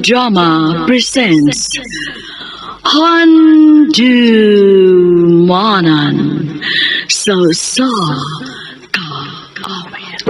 Drama presents Handumanan sa Kaawit.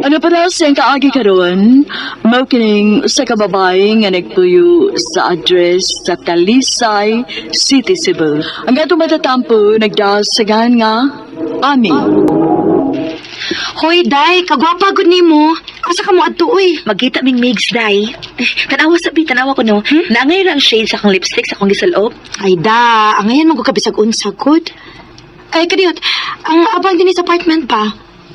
Ano pa daw siyang kaagi karon? Maukining sa kababae nga nagtuyo sa address sa Talisay City, Cebu. Ang gato matatampo nagdasagan nga Ami. Hoy, Day, kagwapa gud nimo. Asa ka mo adto uy? Magkita ming Migs, Day. Tanawa ko no. Naangay lang shade sa akong lipstick sa akong gisalop. Ay da, angayan mo ko kabisag unsa gud. Ay kadiyot, ang abang din sa apartment pa.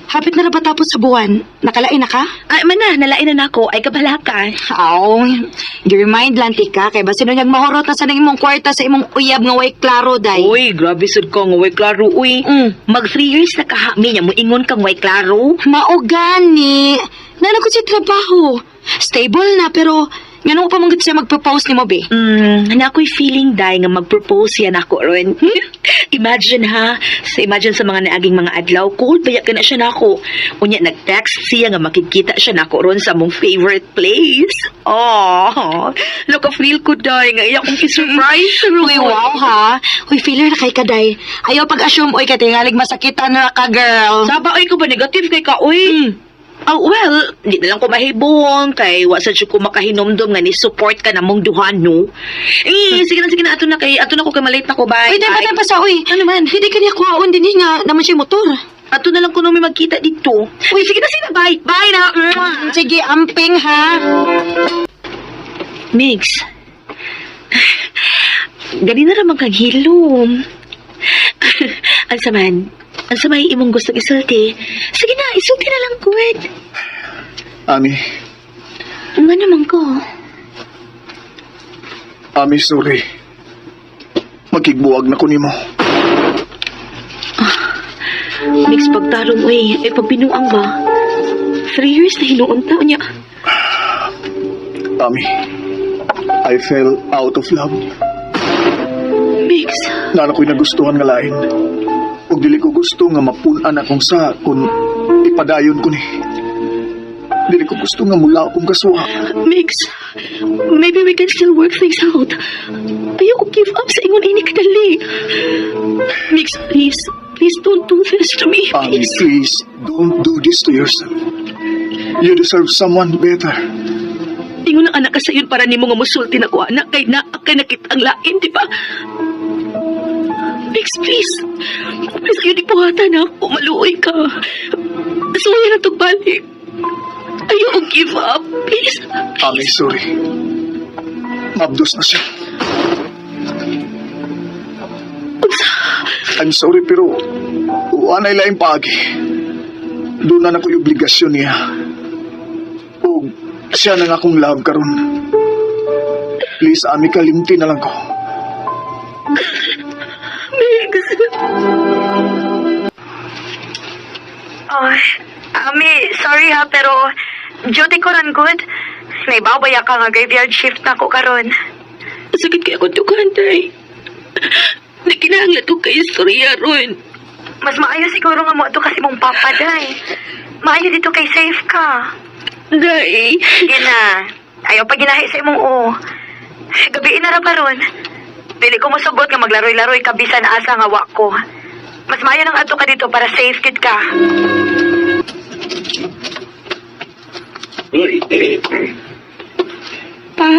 Hapit na ra ba tapos sa buwan? Nakalain na ka? Ay, nalain na nako. Ay, kabala ka. Aw, gi-remind lang tika kay basi nang mahorot na sa nang imong kwarta sa imong uyab nga way klaro, Day. Uy, grabe sad ka nga way klaro, uy. Mag 3 years na kahami niya mo ingon kang way klaro. Mao gani. Nanagod si trabaho. Stable na pero ngano pa manggod siya mag-propose nimo be? Na ako'y feeling, Day, nga mag-propose yan ako ron. Imagine sa mga naaging mga adlaw, cold baya ka na siya nako. Unya, nag-text siya nga makikita siya nako ron sa mong favorite place. Oh, naka-feel ko, Day, nga iya kong kisurprise. Uy, wow ha. Uy, feeler na kay kaday. Ayaw pag-assume, uy, katingalig masakitan na ka, girl. Saba, ay ko ba negative kay ka, uy? Oh, well, di na lang ko mahibong kay wasa siya ko makahinomdom nga ni-support ka na mong duhan, no? Sige na, ato na ko kay malate na ko, bye. Uy, dapat pa sa, uy. Ano man? Hindi ka niya kuhaon din nga naman siya motor. Ato na lang ko may magkita dito. Uy, sige na, bye. Bye na. Sige, amping ha. Migs, gani na ramang kang hilom. Ang samay imong gusto isulti. Sige na, isulti na lang, good. Ami, Nga naman ko. Ami, sorry. Magkigbuwag na ko nimo. Migs, pagtarong, uy, ay pagbinuang ba? 3 years na hinuon tao niya. Ami, I fell out of love. Migs, Nana ko'y nagustuhan nga lain. Ug dili ko gusto nga mapunan akong sa kung ipadayon ko ni. Dili ko gusto nga mula akong kasuha. Migs, maybe we can still work things out. Ayoko give up sa ingon ini kadali. Migs, please don't do this to me. Ami, please, don't do this to yourself. You deserve someone better. Ingon ang anak ka sayon para nimo nga musulti na ko anak kay nakit ang lain, di ba? Migs, please. Please, kayo di buhatan ako. Maluoy ka. Suya na itong balik. Ayoko give up. Please. Ami, sorry. Mabdos na siya. I'm sorry, pero anay laing pagi. Doon na ako'y obligasyon niya. O siya na nga akong love karon. Please, Ami, kalimti na lang ko. Oh, Ami, sorry ha, pero duty ko ran good. Naibabaya ka nga graveyard shift na ko karon. Sakit kaya ko tukan, Day. Nakinahanglan to kay istorya ron. Mas maayo siguro nga mo ito kasi mong papa, Day. Maayo dito kay safe ka. Day. Sige na. Ayaw pa ginahi sa imong gabiin na ra pa ron. Dili ko masugot nga maglaroy-laroy ka bisan asa nga wa ko. Mas maayo nang ato ka dito para safe kid ka. Uy, Pa,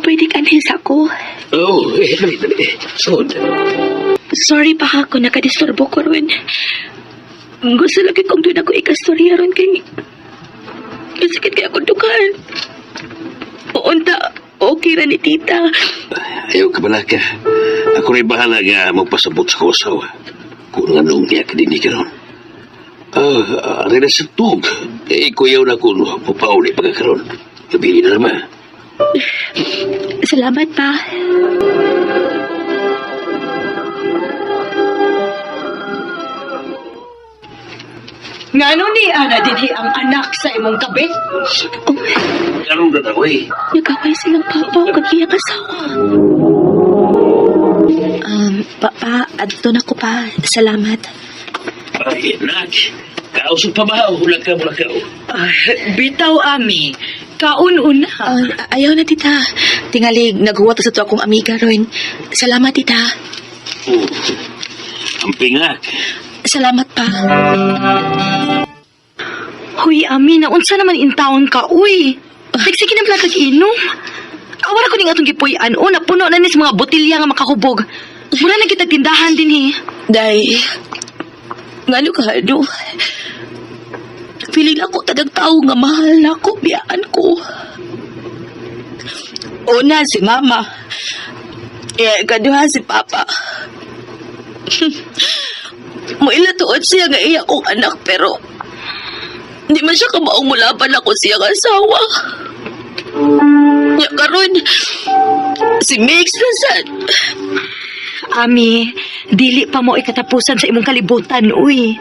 pwede ka nis ako. dali. Sod. Sorry pa ako nakadisturbo ko ron. Gusto lagi kong doon ako ikastorya ron kay sakit kaya akong dukan. Unta, okay ra ni tita. Ayaw ka bala ka. Ako rin bahala nga magpasabot sa kawasawa. Kung anong niya ka din ka ron. Rin na sa tug. Kuyaw na kung mapauli pagkakaroon. Gabi na naman. Salamat pa. Ngano ni ana dinhi ang anak sa imong kabit? Karoon na ako eh. Nagkaway silang papa o kagiyang asawa. Papa, adto na ko pa. Salamat. Ay, nak. Kausog pa ba? Hulakaw. Bitaw, Ami. Kaun-una. Ayaw na, tita. Tingalig, naghuwat sa to akong amiga ron. Salamat, tita. Ang pingak. Salamat pa. Huy, Ami, naunsa naman intawon ka, uy. Sige na pala tag-inom. Awara ko ning atong gipuy-an, o napuno na ni sa mga botilya nga makahubog. Mura na kita tindahan din, Day, ngano ka, ano? Feeling ako tadag tao nga mahal na ako, biyaan ko. Una si mama. Kaduha si papa. Mailatuot siya nga iya kong anak, pero di man siya kamaong mulaban ako siyang asawa. Ya karon si Mix na sad. Ami, dili pa mo ikatapusan sa imong kalibutan, uy.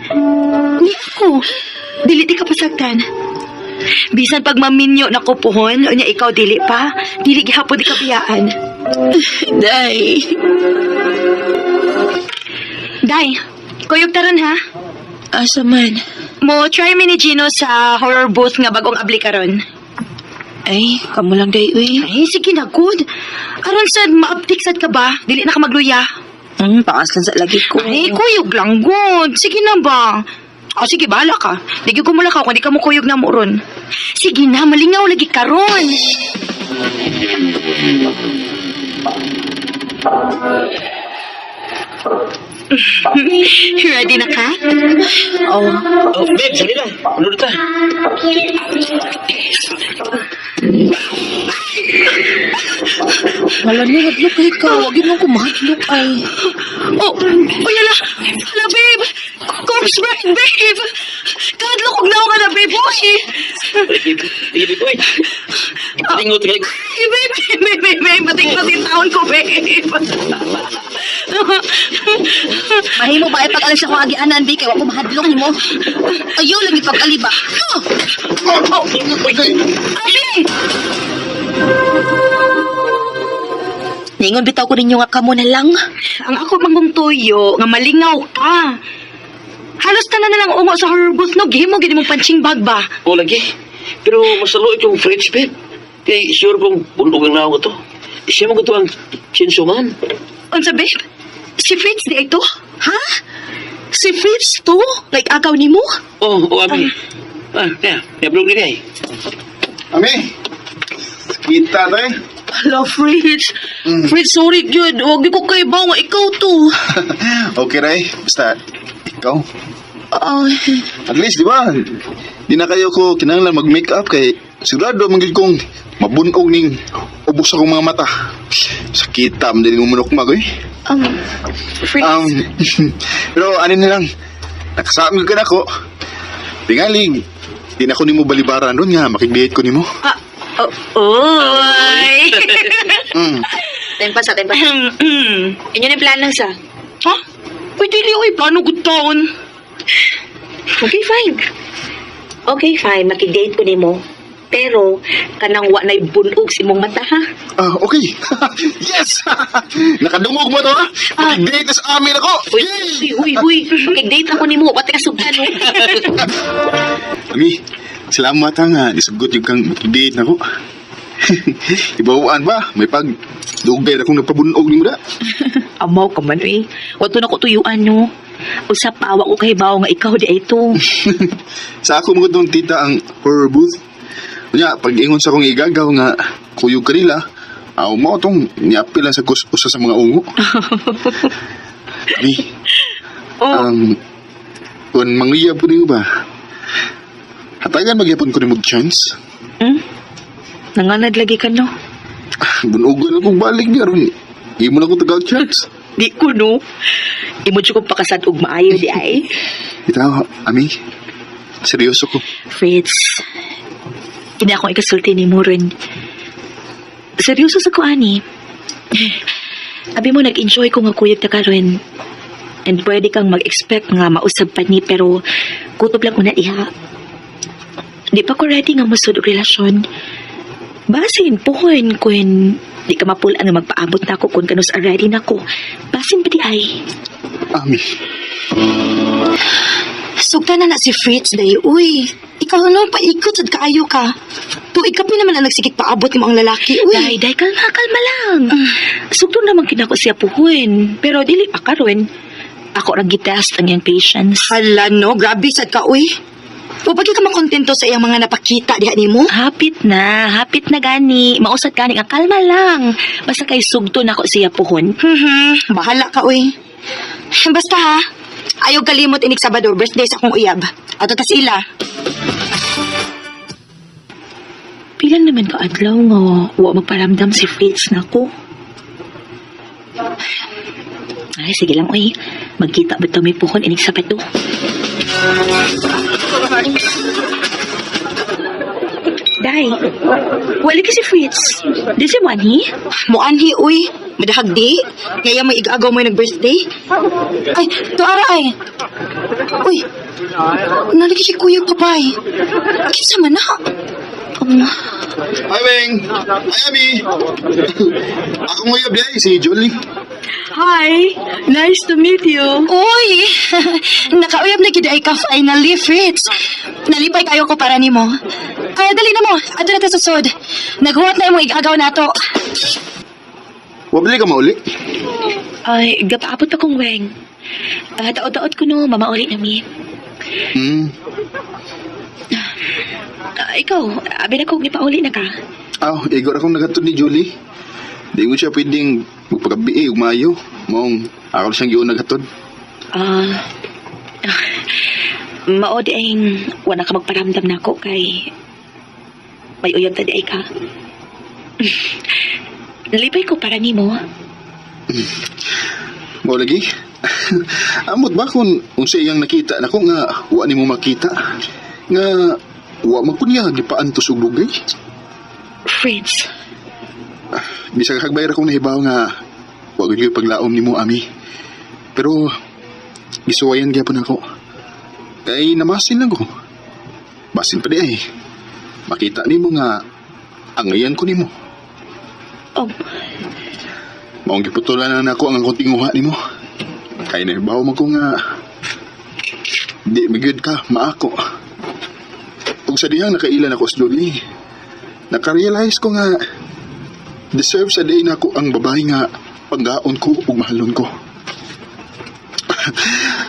Niko, dili di ka pasagtan. Bisan pag maminyo na ko puhon, unya ikaw dili pa, dili gihapon di kabiyaan. Day. Day, kuyog taron ha. Asa man? Mo try mi ni Gino sa horror booth nga bagong abli karon. Ay, kamu lang day, uy. Ay, sige na, good. Aron sad, maaptik sad ka ba? Dili na ka magluya. Paaslan sa lagi ko. Ay, kuyog lang, good. Sige na ba? O, sige, bahala ka. Di ko mula ka kung di ka mo kuyog na mo ron. Sige na, malingaw lagi ka ron. Ready na ka? Oh, Oh, babe, sali lang. Ano na ta? malam ni hadlok kay ka. Wag mo ko mahadlok ay. Oh, yala. Hala, babe. Corpse bride, babe. Kadlo kong nawa ka na, babe. Boy. Sige, babe, oy. Tingot kayo. Ay, babe. Mating taon ko, babe. Mahimo ba ay pag-alis ako agianan, bi kay wa ko mahadlok nimo. Ayo lagi pag-aliba. Abi! Ningon bitaw ko ninyo nga kamo na lang. Ang ako mangong tuyo, nga malingaw ka. Halos tanan na lang ungo sa horror booth, no? Gihimo, gini mong punching bag ba? O, lagi. Pero masalo itong French, babe. Kaya sure kong bundog ang naong ko to. Siya mo ko to ang Chainsaw Man. Unsa, babe? Si Fritz di ito? Ha? Si Fritz to? Like agaw nimo? Oh, Ami. Kaya blog din ay. Ami, kita tayo. Hello, Fritz. Fritz, sorry, Jud. Huwag di ko kayo ba nga ikaw to. Okay, Ray. Basta, ikaw. Ay, At least, di ba? Di na kayo ko kinanglan mag-make up kay sigurado manggil kong mabunog ning ubos akong mga mata. Sakita, madali mo manok magoy. Fritz. Pero ano na lang, nakasama ka na ko. Tingaling, di na ko nimo balibaran doon nga, makigdate ko nimo. Oy! Time pa. Inyo ni plan lang sa. Ha? Uy, dili, uy, plano good taon. Okay, fine. Makidate ko nimo. Pero, kanang wa na'y bunog si mong mata, ha? Okay. Yes! Nakadungog mo to, ha? Makigdate na sa amin ako. Uy. Makidate ako nimo. Pati ka sugdan, no? Ami, salamat ha nga. Nisugot yung kang makigdate na ko. Ibawaan ba? May pag dugay na kung nagpabunog ni mo da. Amaw ka man, eh. Wato na ko tuyuan, no? Usap pa, awa ko kay bawo nga ikaw di ito. Sa ako mga doon tita ang horror booth. Kanya, pag ingon sa akong igagaw nga kuyog kanila, mo itong niapil lang sa usa sa mga ungo. Ami, kung mangliyab ko niyo ba, hatagan magyapon ko ni mo chance. Nanganad lagi ka, no? Bunugan akong balik niya ron. Hindi mo na akong tagal chance. Di ko, no? Imo ko pakasad og maayo di ay. Ito, Ami, seryoso ko. Fritz, hindi akong ikasulti ni mo rin. Seryoso sa ko, ani. Abi mo, nag-enjoy ko nga kuyog ta karon. And pwede kang mag-expect nga mausab pa ni, pero kutob lang una iha. Di pa ko ready nga masud og relasyon. Basin, puhon, kung di ka mapulaan nga magpaabot na ako kung kanus ready na ko. Basin pa di ay. Ami. na si Fritz day, uy. Ikaw ano, paikot sad kaayo ka. Tuig ka naman ang nagsigig paabot ni mga lalaki, uy. Day, kalma lang. Sugdo naman kinako siya puhuin. Pero dili pa karon. Ako ra gitest ang iyang patience. Hala no, grabe sad ka, uy. O pagi ka makontento sa iyang mga napakita diha nimo? Hapit na gani. Mausad gani nga kalma lang. Basta kay sugdo nako siya puhon. Bahala ka, uy. Basta ha, ayaw kalimot inig Sabado, birthday sa akong uyab. Ato ta sila. Pila naman ka adlaw nga wa magparamdam si Fritz nako. Ay, sige lang, uy. Magkita ba ito may puhon inig sa peto? Day, wali ka si Fritz. Di si Manhi? Muanhi, uy. Madahagdi. Kaya may igagaw mo yung nag-birthday. Ay, tuara ay. Uy, nalagi si Kuya Papay. Kinsa man na? Hi, Weng! Hi, Ami! Ako nguyab day, si Jolie. Hi! Nice to meet you. Uy, nakauyab na gid ay ka finally, Fritz. Nalipay kayo ko para nimo. Kaya dali na mo, ato na ta susod. Naghuwat na imong igagaw nato. Wabili ka mauli? Ay, gapaabot pa kong weng. Daot-daot ko no, mamauli na mi. Ikaw, abi na kong ipauli na ka. Igor akong nagatod ni Julie. Di mo siya pwedeng magpagabi umayo. Mong ako siyang giyon nagatod. Maod ang wala ka magparamdam na ako kay may uyab ta di ay ka. Nalipay ko para nimo. Mo lagi? Amot ba kung unsa iyang nakita nako nga wa nimo makita? Nga wa man kun niya gipaantos og dugay. Fritz, Bisa ka kagbayar akong nahibaw nga wa gyud paglaom nimo, Ami. Pero gisuwayan gyapon ako. Kay namasin lang ko. Basin pa di ay. Makita nimo nga ang iyan ko nimo. oh, Maong giputulan na nako ang akong tinguha nimo. Kay nahibaw man ko nga di magyud ka maako. Ug sa dihang nakailan ako sa Jolie. Nakarealize ko nga deserve sa day nako ang babae nga panggaon ko ug mahalon ko.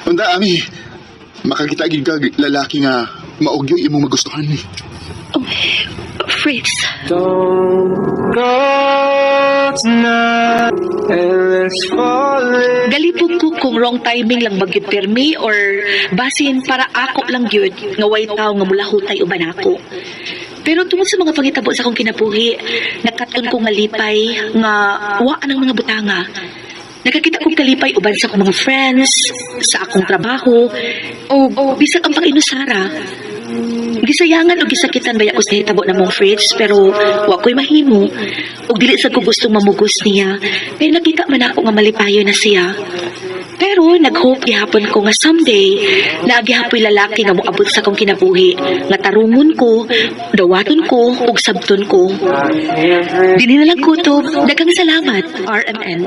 Unda, Ami, makakita gid ka lalaki nga maugyo imong magustuhan ni. Fritz, galipog ko kung wrong timing lang magyud permi or basin para ako lang gyud nga way tao nga mula hutay uban ako. Pero tungod sa mga pangitabo sa akong kinabuhi, nakaton ko nga lipay nga wa ang mga butanga. Nakakita kong kalipay uban sa akong mga friends, sa akong trabaho, o bisag ang pang-inusara. Gisayangan o gisakitan baya ko sa hitabo na mong Fritz, pero wa ko'y mahimo. O dili sa ko gustong mamugos niya, pero nakita man ako nga malipayo na siya. Pero nag-hope gihapon ko nga someday na gihapoy lalaki nga moabot sa akong kinabuhi, nga tarungon ko, dawaton ko, ug sabton ko. Dili na lang kutob, daghang salamat, RMN.